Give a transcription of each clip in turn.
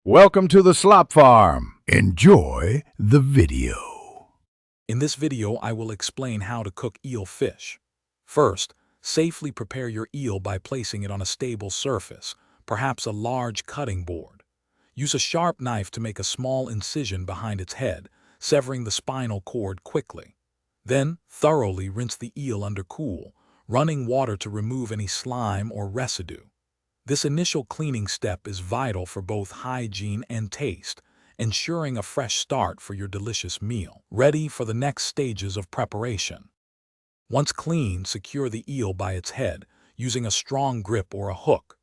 Welcome to the Slop Farm. Enjoy the video. In this video, I will explain how to cook eel fish. First, safely prepare your eel by placing it on a stable surface, perhaps a large cutting board. Use a sharp knife to make a small incision behind its head, severing the spinal cord quickly. Then, thoroughly rinse the eel under cool, running water to remove any slime or residue. This initial cleaning step is vital for both hygiene and taste, ensuring a fresh start for your delicious meal, ready for the next stages of preparation. Once clean, secure the eel by its head, using a strong grip or a hook.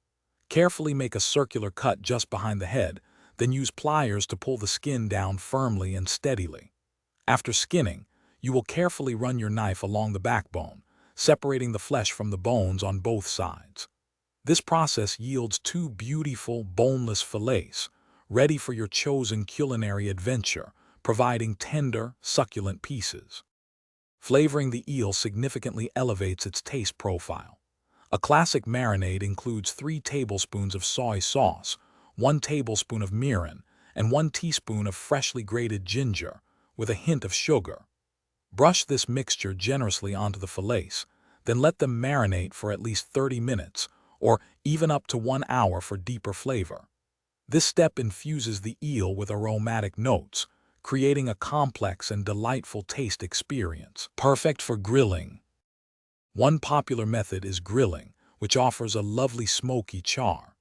Carefully make a circular cut just behind the head, then use pliers to pull the skin down firmly and steadily. After skinning, you will carefully run your knife along the backbone, separating the flesh from the bones on both sides. This process yields two beautiful, boneless fillets, ready for your chosen culinary adventure, providing tender, succulent pieces. Flavoring the eel significantly elevates its taste profile. A classic marinade includes 3 tablespoons of soy sauce, 1 tablespoon of mirin, and 1 teaspoon of freshly grated ginger, with a hint of sugar. Brush this mixture generously onto the fillets, then let them marinate for at least 30 minutes, or even up to 1 hour for deeper flavor. This step infuses the eel with aromatic notes, creating a complex and delightful taste experience, perfect for grilling. One popular method is grilling, which offers a lovely smoky char.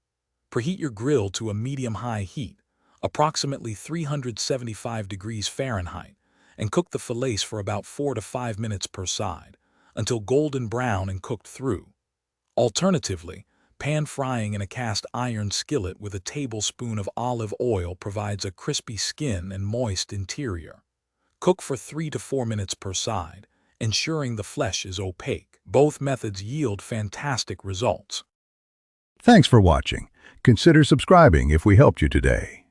Preheat your grill to a medium-high heat, approximately 375 degrees Fahrenheit, and cook the fillets for about 4 to 5 minutes per side, until golden brown and cooked through. Alternatively, pan frying in a cast iron skillet with a tablespoon of olive oil provides a crispy skin and moist interior. Cook for 3 to 4 minutes per side, ensuring the flesh is opaque. Both methods yield fantastic results. Thanks for watching. Consider subscribing if we helped you today.